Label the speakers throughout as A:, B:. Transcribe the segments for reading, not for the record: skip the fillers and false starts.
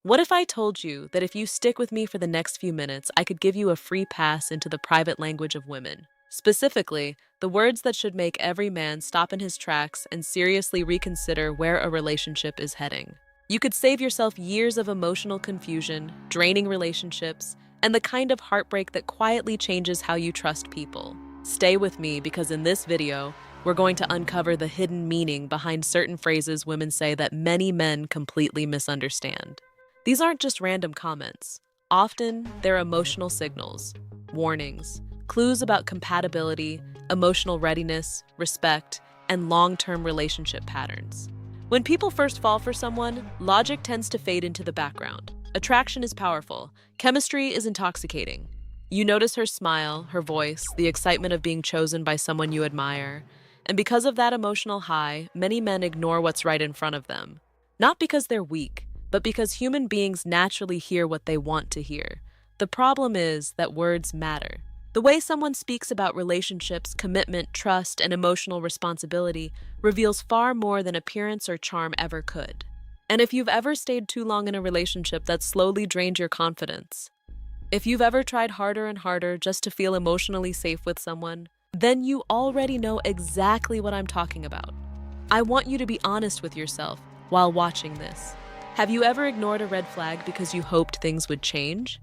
A: What if I told you that if you stick with me for the next few minutes, I could give you a free pass into the private language of women? Specifically, the words that should make every man stop in his tracks and seriously reconsider where a relationship is heading. You could save yourself years of emotional confusion, draining relationships, and the kind of heartbreak that quietly changes how you trust people. Stay with me because in this video, we're going to uncover the hidden meaning behind certain phrases women say that many men completely misunderstand. These aren't just random comments. Often, they're emotional signals, warnings, clues about compatibility, emotional readiness, respect, and long-term relationship patterns. When people first fall for someone, logic tends to fade into the background. Attraction is powerful. Chemistry is intoxicating. You notice her smile, her voice, the excitement of being chosen by someone you admire. And because of that emotional high, many men ignore what's right in front of them. Not because they're weak, but because human beings naturally hear what they want to hear. The problem is that words matter. The way someone speaks about relationships, commitment, trust, and emotional responsibility reveals far more than appearance or charm ever could. And if you've ever stayed too long in a relationship that slowly drained your confidence, if you've ever tried harder and harder just to feel emotionally safe with someone, then you already know exactly what I'm talking about. I want you to be honest with yourself while watching this. Have you ever ignored a red flag because you hoped things would change?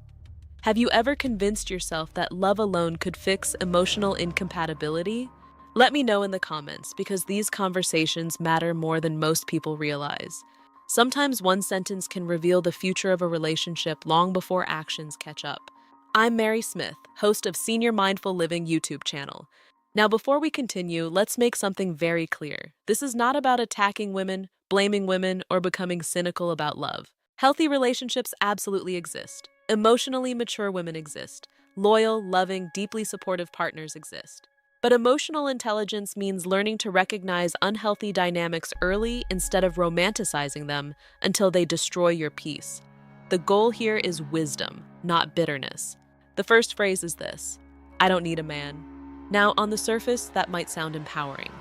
A: Have you ever convinced yourself that love alone could fix emotional incompatibility? Let me know in the comments because these conversations matter more than most people realize. Sometimes one sentence can reveal the future of a relationship long before actions catch up. I'm Mary Smith, host of Senior Mindful Living YouTube channel. Now, before we continue, let's make something very clear. This is not about attacking women, blaming women, or becoming cynical about love. Healthy relationships absolutely exist. Emotionally mature women exist. Loyal, loving, deeply supportive partners exist. But emotional intelligence means learning to recognize unhealthy dynamics early instead of romanticizing them until they destroy your peace. The goal here is wisdom, not bitterness. The first phrase is this: I don't need a man. Now, on the surface, that might sound empowering.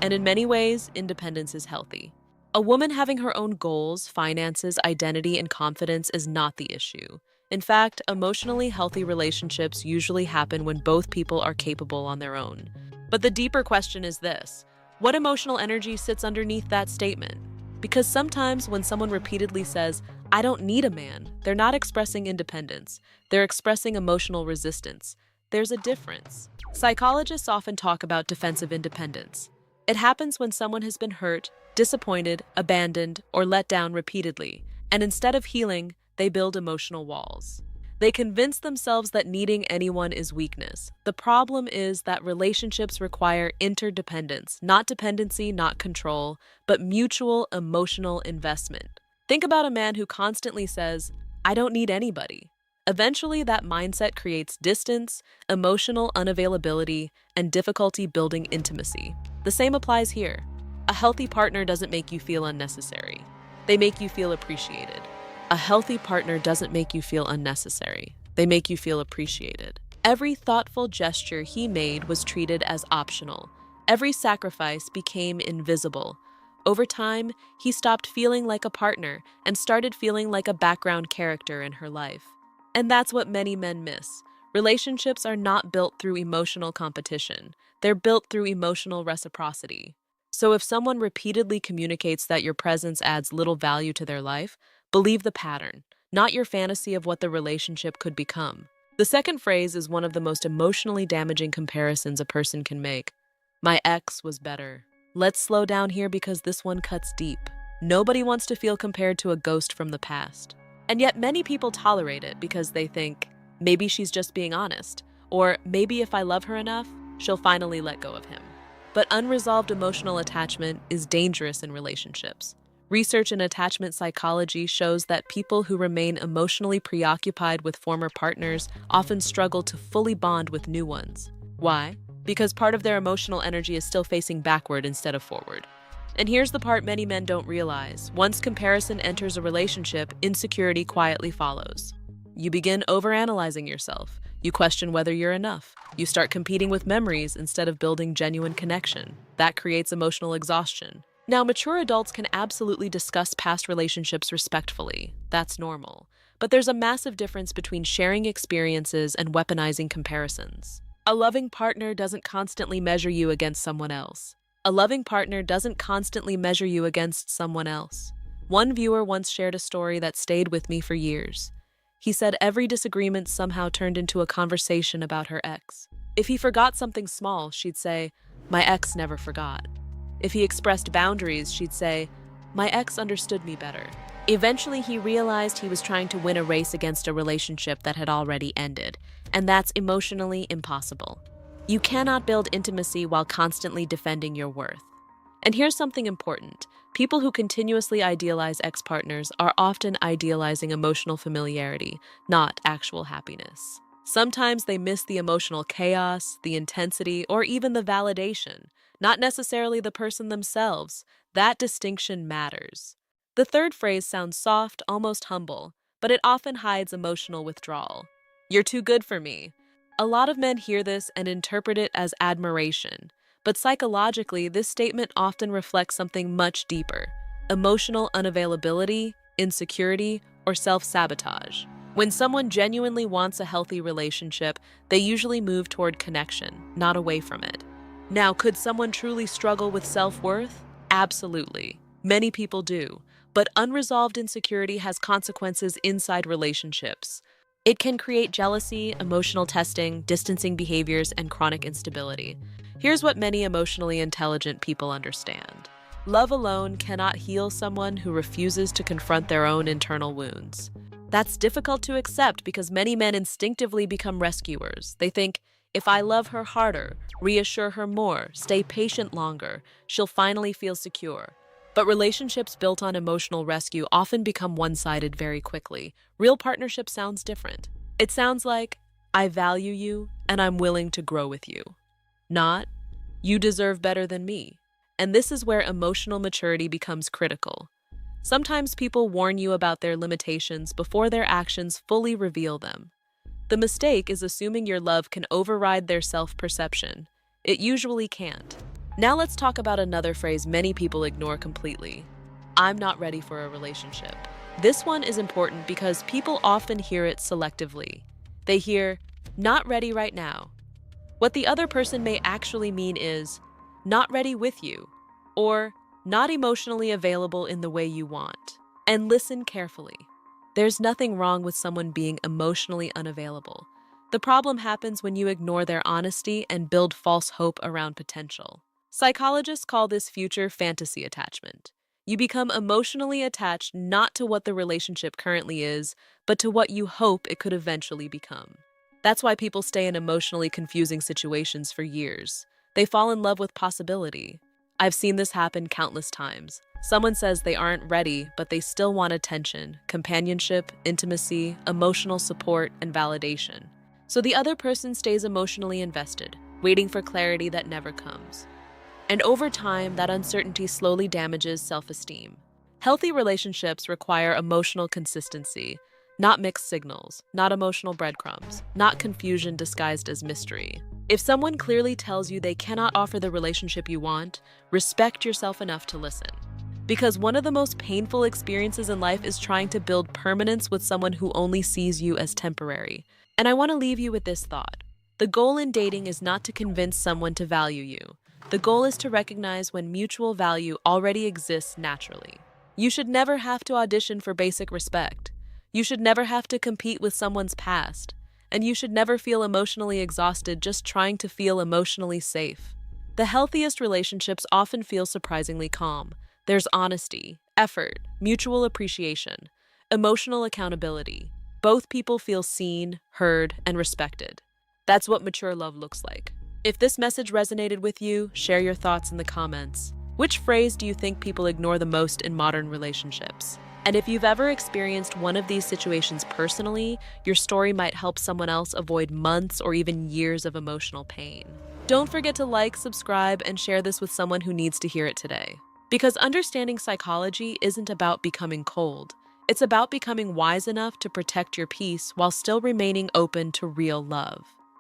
A: And in many ways, independence is healthy. A woman having her own goals, finances, identity, and confidence is not the issue. In fact, emotionally healthy relationships usually happen when both people are capable on their own. But the deeper question is this: what emotional energy sits underneath that statement? Because sometimes when someone repeatedly says, I don't need a man, they're not expressing independence. They're expressing emotional resistance. There's a difference. Psychologists often talk about defensive independence. It happens when someone has been hurt, disappointed, abandoned, or let down repeatedly, and instead of healing, they build emotional walls. They convince themselves that needing anyone is weakness. The problem is that relationships require interdependence, not dependency, not control, but mutual emotional investment. Think about a man who constantly says, I don't need anybody. Eventually, that mindset creates distance, emotional unavailability, and difficulty building intimacy. The same applies here. A healthy partner doesn't make you feel unnecessary. They make you feel appreciated. A healthy partner doesn't make you feel unnecessary. They make you feel appreciated. Every thoughtful gesture he made was treated as optional. Every sacrifice became invisible. Over time, he stopped feeling like a partner and started feeling like a background character in her life. And that's what many men miss. Relationships are not built through emotional competition. They're built through emotional reciprocity. So if someone repeatedly communicates that your presence adds little value to their life, believe the pattern, not your fantasy of what the relationship could become. The second phrase is one of the most emotionally damaging comparisons a person can make. My ex was better. Let's slow down here because this one cuts deep. Nobody wants to feel compared to a ghost from the past. And yet many people tolerate it because they think, maybe she's just being honest, or maybe if I love her enough, she'll finally let go of him. But unresolved emotional attachment is dangerous in relationships. Research in attachment psychology shows that people who remain emotionally preoccupied with former partners often struggle to fully bond with new ones. Why? Because part of their emotional energy is still facing backward instead of forward. And here's the part many men don't realize. Once comparison enters a relationship, insecurity quietly follows. You begin overanalyzing yourself. You question whether you're enough. You start competing with memories instead of building genuine connection. That creates emotional exhaustion. Now, mature adults can absolutely discuss past relationships respectfully. That's normal. But there's a massive difference between sharing experiences and weaponizing comparisons. A loving partner doesn't constantly measure you against someone else. A loving partner doesn't constantly measure you against someone else. One viewer once shared a story that stayed with me for years. He said every disagreement somehow turned into a conversation about her ex. If he forgot something small, she'd say, "My ex never forgot." If he expressed boundaries, she'd say, "My ex understood me better." Eventually, he realized he was trying to win a race against a relationship that had already ended, and that's emotionally impossible. You cannot build intimacy while constantly defending your worth. And here's something important. People who continuously idealize ex-partners are often idealizing emotional familiarity, not actual happiness. Sometimes they miss the emotional chaos, the intensity, or even the validation, not necessarily the person themselves. That distinction matters. The third phrase sounds soft, almost humble, but it often hides emotional withdrawal. "You're too good for me." A lot of men hear this and interpret it as admiration, but psychologically, this statement often reflects something much deeper: emotional unavailability, insecurity, or self-sabotage. When someone genuinely wants a healthy relationship, they usually move toward connection, not away from it. Now, could someone truly struggle with self-worth? Absolutely. Many people do. But unresolved insecurity has consequences inside relationships. It can create jealousy, emotional testing, distancing behaviors, and chronic instability. Here's what many emotionally intelligent people understand. Love alone cannot heal someone who refuses to confront their own internal wounds. That's difficult to accept because many men instinctively become rescuers. They think, if I love her harder, reassure her more, stay patient longer, she'll finally feel secure. But relationships built on emotional rescue often become one-sided very quickly. Real partnership sounds different. It sounds like, "I value you and I'm willing to grow with you." Not, "You deserve better than me." And this is where emotional maturity becomes critical. Sometimes people warn you about their limitations before their actions fully reveal them. The mistake is assuming your love can override their self-perception. It usually can't. Now let's talk about another phrase many people ignore completely. "I'm not ready for a relationship." This one is important because people often hear it selectively. They hear, "not ready right now." What the other person may actually mean is, "not ready with you," or "not emotionally available in the way you want." And listen carefully. There's nothing wrong with someone being emotionally unavailable. The problem happens when you ignore their honesty and build false hope around potential. Psychologists call this future fantasy attachment. You become emotionally attached not to what the relationship currently is, but to what you hope it could eventually become. That's why people stay in emotionally confusing situations for years. They fall in love with possibility. I've seen this happen countless times. Someone says they aren't ready, but they still want attention, companionship, intimacy, emotional support, and validation. So the other person stays emotionally invested, waiting for clarity that never comes. And over time, that uncertainty slowly damages self-esteem. Healthy relationships require emotional consistency, not mixed signals, not emotional breadcrumbs, not confusion disguised as mystery. If someone clearly tells you they cannot offer the relationship you want, respect yourself enough to listen. Because one of the most painful experiences in life is trying to build permanence with someone who only sees you as temporary. And I want to leave you with this thought. The goal in dating is not to convince someone to value you. The goal is to recognize when mutual value already exists naturally. You should never have to audition for basic respect. You should never have to compete with someone's past. And you should never feel emotionally exhausted just trying to feel emotionally safe. The healthiest relationships often feel surprisingly calm. There's honesty, effort, mutual appreciation, emotional accountability. Both people feel seen, heard, and respected. That's what mature love looks like. If this message resonated with you, share your thoughts in the comments. Which phrase do you think people ignore the most in modern relationships? And if you've ever experienced one of these situations personally, your story might help someone else avoid months or even years of emotional pain. Don't forget to like, subscribe, and share this with someone who needs to hear it today. Because understanding psychology isn't about becoming cold. It's about becoming wise enough to protect your peace while still remaining open to real love.